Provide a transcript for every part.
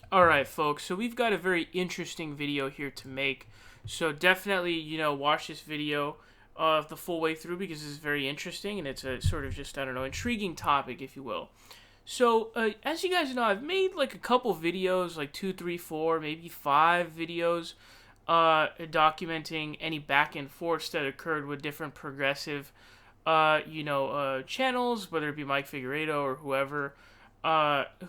Alright, folks, so we've got a very interesting video here to make. So definitely, watch this video the full way through because it's very interesting and it's a sort of just, I don't know, intriguing topic, if you will. So, as you guys know, I've made like a couple videos, like 2, 3, 4, maybe 5 videos documenting any back and forths that occurred with different progressive, channels, whether it be Mike Figueredo or whoever,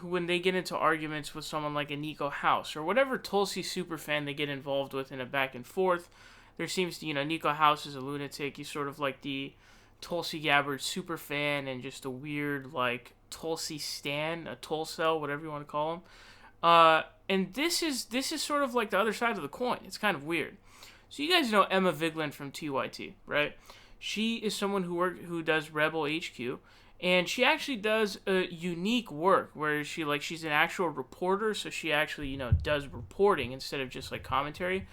when they get into arguments with someone like a Nico House or whatever Tulsi superfan they get involved with in a back and forth. There seems to, Nico House is a lunatic. He's sort of like the Tulsi Gabbard superfan and just a weird, like, Tulsi stan, a Tulsel, whatever you want to call him. And this is sort of like the other side of the coin. It's kind of weird. So you guys know Emma Vigeland from TYT, right? She is someone who does Rebel HQ, and she actually does a unique work where she's an actual reporter, so she actually does reporting instead of just like commentary.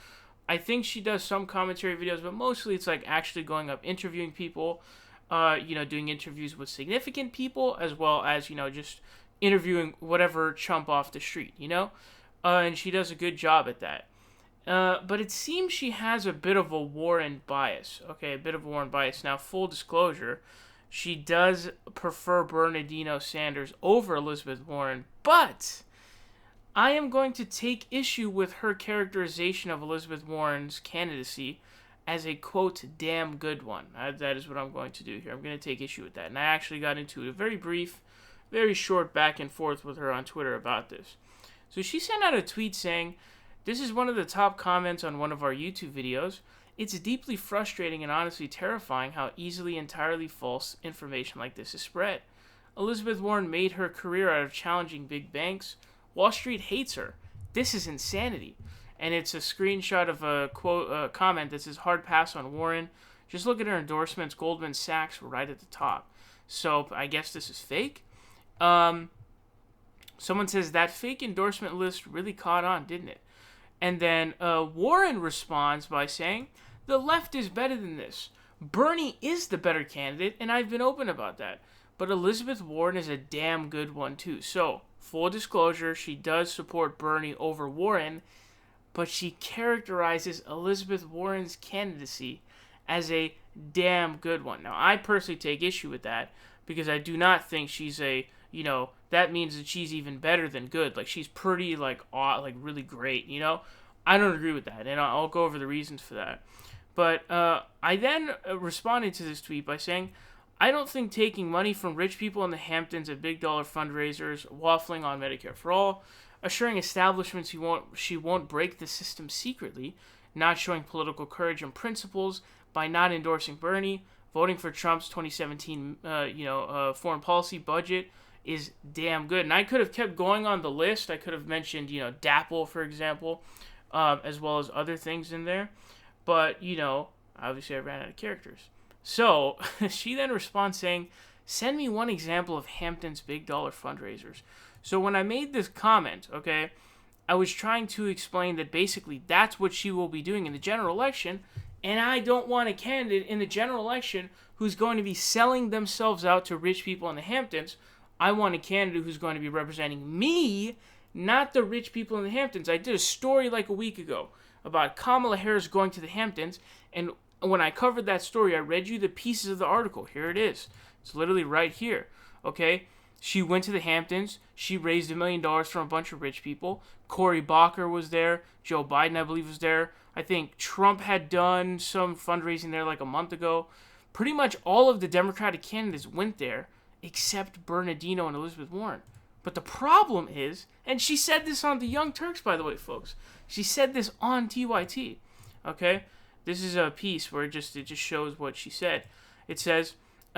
I think she does some commentary videos, but mostly it's like actually going up interviewing people, doing interviews with significant people, as well as just interviewing whatever chump off the street, and she does a good job at that. But it seems she has a bit of a Warren bias. Okay, a bit of a Warren bias. Now, full disclosure, she does prefer Bernardino Sanders over Elizabeth Warren, but I am going to take issue with her characterization of Elizabeth Warren's candidacy as a, quote, damn good one. That is what I'm going to do here. I'm going to take issue with that. And I actually got into a very brief, very short back and forth with her on Twitter about this. So she sent out a tweet saying, "This is one of the top comments on one of our YouTube videos. It's deeply frustrating and honestly terrifying how easily entirely false information like this is spread. Elizabeth Warren made her career out of challenging big banks. Wall Street hates her. This is insanity." And it's a screenshot of a quote comment that says, "Hard pass on Warren. Just look at her endorsements. Goldman Sachs right at the top." So I guess this is fake. Someone says that fake endorsement list really caught on, didn't it? And then Warren responds by saying, "The left is better than this. Bernie is the better candidate, and I've been open about that. But Elizabeth Warren is a damn good one, too." So, full disclosure, she does support Bernie over Warren, but she characterizes Elizabeth Warren's candidacy as a damn good one. Now, I personally take issue with that because I do not think she's that means that she's even better than good. Like, she's pretty, really great, I don't agree with that, and I'll go over the reasons for that. But I then responded to this tweet by saying, "I don't think taking money from rich people in the Hamptons at big dollar fundraisers, waffling on Medicare for All, assuring establishments she won't break the system secretly, not showing political courage and principles by not endorsing Bernie, voting for Trump's 2017 foreign policy budget is damn good." And I could have kept going on the list. I could have mentioned DAPL, for example, as well as other things in there. But, obviously I ran out of characters. So she then responds saying, "Send me one example of Hampton's big dollar fundraisers." So when I made this comment, okay, I was trying to explain that basically that's what she will be doing in the general election, and I don't want a candidate in the general election who's going to be selling themselves out to rich people in the Hamptons. I want a candidate who's going to be representing me, not the rich people in the Hamptons. I did a story like a week ago about Kamala Harris going to the Hamptons, and when I covered that story, I read you the pieces of the article. Here it is. It's literally right here, okay? She went to the Hamptons. She raised $1 million from a bunch of rich people. Cory Booker was there. Joe Biden, I believe, was there. I think Trump had done some fundraising there like a month ago. Pretty much all of the Democratic candidates went there, except Bernardino and Elizabeth Warren. But the problem is, and she said this on the Young Turks, by the way, folks. She said this on TYT, okay? This is a piece where it just shows what she said. It says,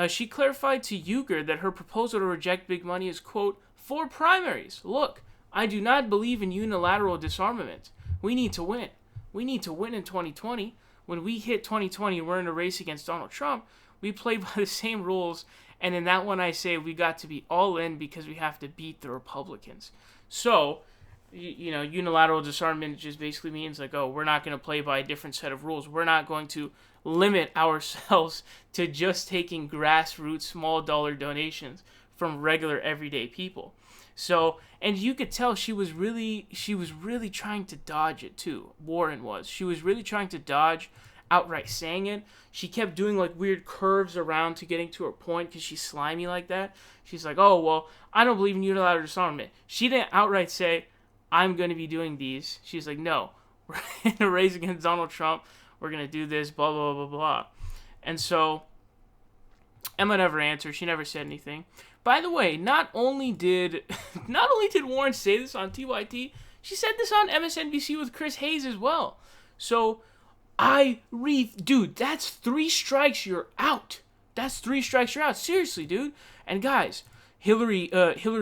she clarified to Uyghur that her proposal to reject big money is, quote, "for primaries. Look, I do not believe in unilateral disarmament. We need to win. We need to win in 2020. When we hit 2020 and we're in a race against Donald Trump, we play by the same rules. And in that one, I say we got to be all in because we have to beat the Republicans." So, unilateral disarmament just basically means like, oh, we're not going to play by a different set of rules. We're not going to limit ourselves to just taking grassroots small dollar donations from regular everyday people. So, and you could tell she was really trying to dodge it too. Warren was. She was really trying to dodge outright saying it. She kept doing like weird curves around to getting to her point because she's slimy like that. She's like, oh, well, I don't believe in unilateral disarmament. She didn't outright say, I'm going to be doing these. She's like, no, we're going to raise against Donald Trump. We're going to do this, blah, blah, blah, blah. And so Emma never answered. She never said anything. By the way, not only did Warren say this on TYT, she said this on MSNBC with Chris Hayes as well. So dude, that's 3 strikes, you're out. That's 3 strikes, you're out. Seriously, dude. And guys, Hillary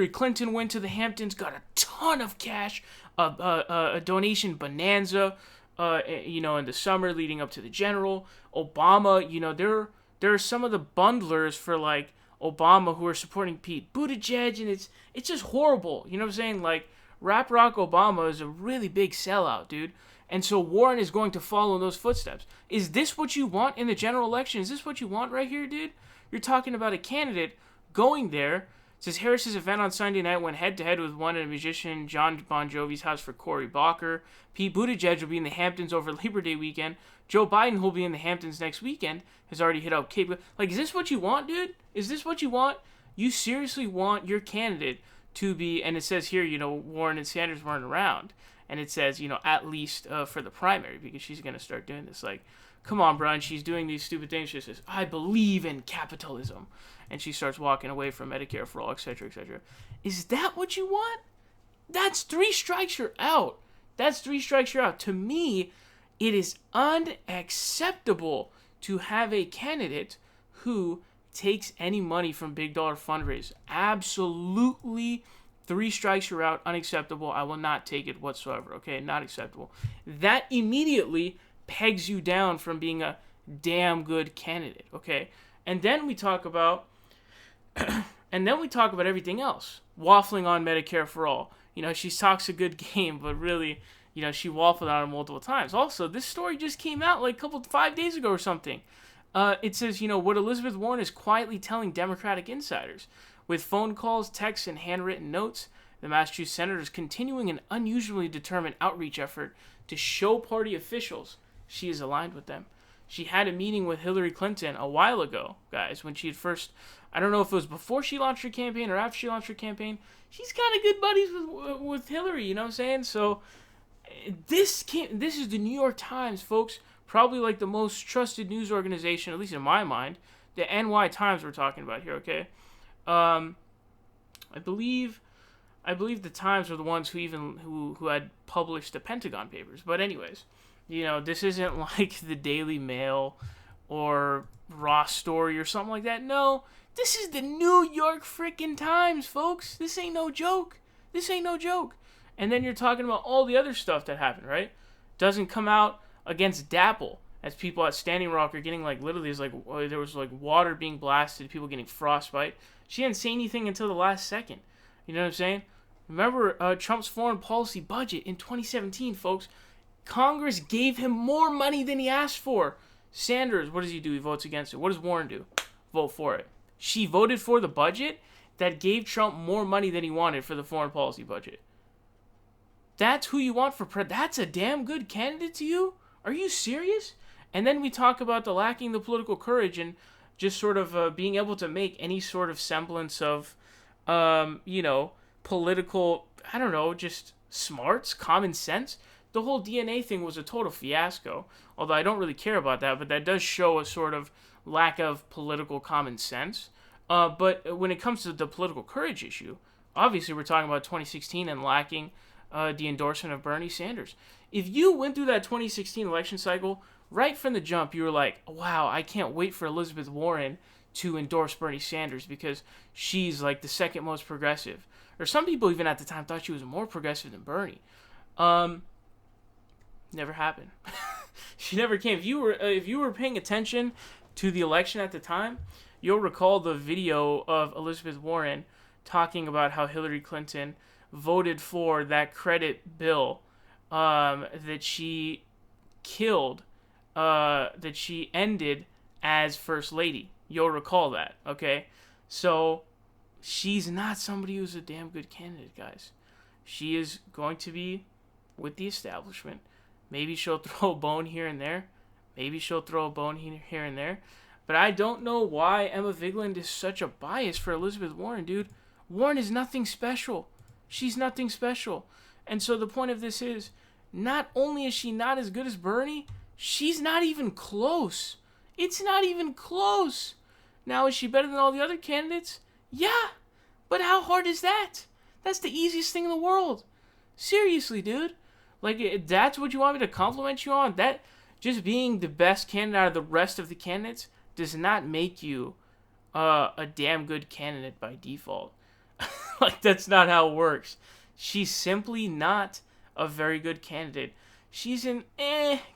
Clinton went to the Hamptons, got a ton of cash, a donation bonanza, in the summer leading up to the general. Obama, there are some of the bundlers for like Obama who are supporting Pete Buttigieg, and it's just horrible. You know what I'm saying? Like, Rap Rock Obama is a really big sellout, dude. And so Warren is going to follow in those footsteps. Is this what you want in the general election? Is this what you want right here, dude? You're talking about a candidate going there. It says Harris's event on Sunday night went head-to-head with one and musician John Bon Jovi's house for Cory Booker. Pete Buttigieg will be in the Hamptons over Labor Day weekend. Joe Biden, who will be in the Hamptons next weekend, has already hit up Cape. Like, is this what you want, dude? Is this what you want? You seriously want your candidate to be, and it says here, Warren and Sanders weren't around. And it says, at least for the primary, because she's going to start doing this. Like, come on, bro. And she's doing these stupid things. She says, I believe in capitalism. And she starts walking away from Medicare for all, etc., etc. Is that what you want? That's 3 strikes, you're out. That's 3 strikes, you're out. To me, it is unacceptable to have a candidate who takes any money from big dollar fundraisers. Absolutely 3 strikes, you're out. Unacceptable. I will not take it whatsoever. Okay, not acceptable. That immediately pegs you down from being a damn good candidate. Okay, and then we talk about, everything else. Waffling on Medicare for all. She talks a good game, but really, she waffled on it multiple times. Also, this story just came out like 5 days ago or something. It says, what Elizabeth Warren is quietly telling Democratic insiders. With phone calls, texts, and handwritten notes, the Massachusetts senator is continuing an unusually determined outreach effort to show party officials she is aligned with them. She had a meeting with Hillary Clinton a while ago, guys, when she had first, I don't know if it was before she launched her campaign or after she launched her campaign. She's kind of good buddies with Hillary, you know what I'm saying? So this is the New York Times, folks, probably like the most trusted news organization, at least in my mind. The NY Times we're talking about here, okay? I believe the Times were the ones who had published the Pentagon Papers. But anyways, this isn't like the Daily Mail or Raw Story or something like that. No, this is the New York freaking Times, folks. This ain't no joke. And then you're talking about all the other stuff that happened, right? Doesn't come out against Dapple, as people at Standing Rock are getting literally, there was water being blasted, people getting frostbite. She didn't say anything until the last second. You know what I'm saying? Remember Trump's foreign policy budget in 2017, folks. Congress gave him more money than he asked for. Sanders, what does he do? He votes against it. What does Warren do? Vote for it. She voted for the budget that gave Trump more money than he wanted for the foreign policy budget. That's who you want for president? That's a damn good candidate to you? Are you serious? And then we talk about lacking the political courage and just sort of being able to make any sort of semblance of, political, I don't know, just smarts, common sense. The whole DNA thing was a total fiasco, although I don't really care about that, but that does show a sort of lack of political common sense. But when it comes to the political courage issue, obviously we're talking about 2016 and lacking the endorsement of Bernie Sanders. If you went through that 2016 election cycle, right from the jump, you were like, wow, I can't wait for Elizabeth Warren to endorse Bernie Sanders because she's like the second most progressive. Or some people even at the time thought she was more progressive than Bernie. Never happened. She never came. If you were paying attention to the election at the time, you'll recall the video of Elizabeth Warren talking about how Hillary Clinton voted for that credit bill that she killed, that she ended as First Lady. You'll recall that, okay? So she's not somebody who's a damn good candidate, guys. She is going to be with the establishment. Maybe she'll throw a bone here and there. Maybe she'll throw a bone here and there. But I don't know why Emma Vigeland is such a bias for Elizabeth Warren, dude. Warren is nothing special. She's nothing special. And so the point of this is, not only is she not as good as Bernie, she's not even close. It's not even close. Now, is she better than all the other candidates? Yeah. But how hard is that? That's the easiest thing in the world. Seriously, dude. Like, that's what you want me to compliment you on? That just being the best candidate out of the rest of the candidates does not make you a damn good candidate by default. Like, that's not how it works. She's simply not a very good candidate. She's an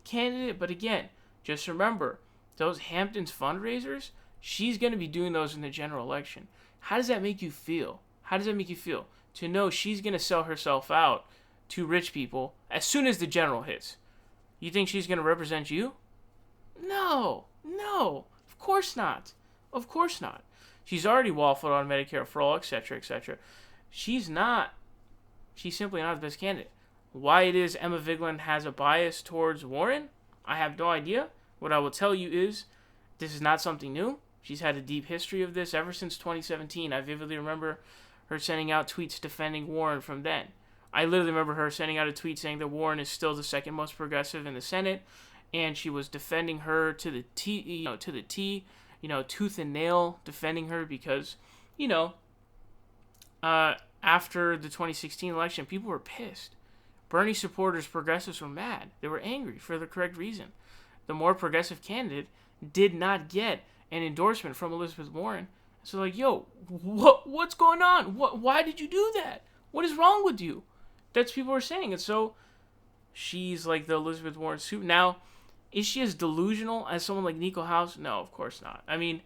candidate, but again, just remember, those Hamptons fundraisers, she's going to be doing those in the general election. How does that make you feel? How does that make you feel? To know she's going to sell herself out to rich people as soon as the general hits. You think she's going to represent you? No, of course not. Of course not. She's already waffled on Medicare for all, etc., etc. She's simply not the best candidate. Why it is Emma Vigeland has a bias towards Warren, I have no idea. What I will tell you is, this is not something new. She's had a deep history of this ever since 2017. I vividly remember her sending out tweets defending Warren from then. I literally remember her sending out a tweet saying that Warren is still the second most progressive in the Senate, and she was defending her to the T, tooth and nail, defending her because, after the 2016 election, people were pissed. Bernie supporters, progressives, were mad. They were angry for the correct reason. The more progressive candidate did not get an endorsement from Elizabeth Warren. So what's going on? Why did you do that? What is wrong with you? That's what people are saying. And so she's like the Elizabeth Warren soup. Now, is she as delusional as someone like Nico House? No, of course not. I mean,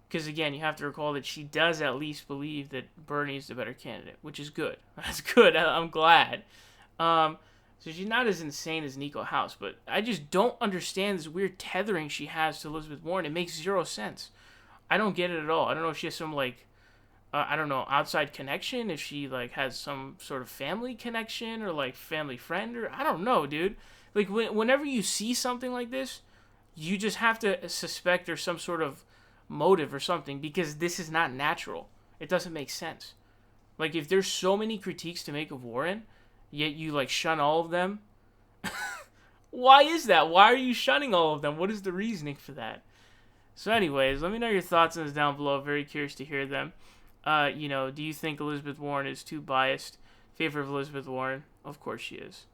because again, you have to recall that she does at least believe that Bernie is the better candidate, which is good. That's good. I'm glad. So she's not as insane as Nico House, but I just don't understand this weird tethering she has to Elizabeth Warren. It makes zero sense. I don't get it at all. I don't know if she has some outside connection, if she has some sort of family connection or family friend, or I don't know, dude. Whenever you see something like this, you just have to suspect there's some sort of motive or something, because this is not natural. It doesn't make sense. If there's so many critiques to make of Warren, yet you shun all of them, why is that? Why are you shunning all of them? What is the reasoning for that? So anyways, let me know your thoughts on this down below. Very curious to hear them. Do you think Elizabeth Warren is too biased in favor of Elizabeth Warren? Of course she is.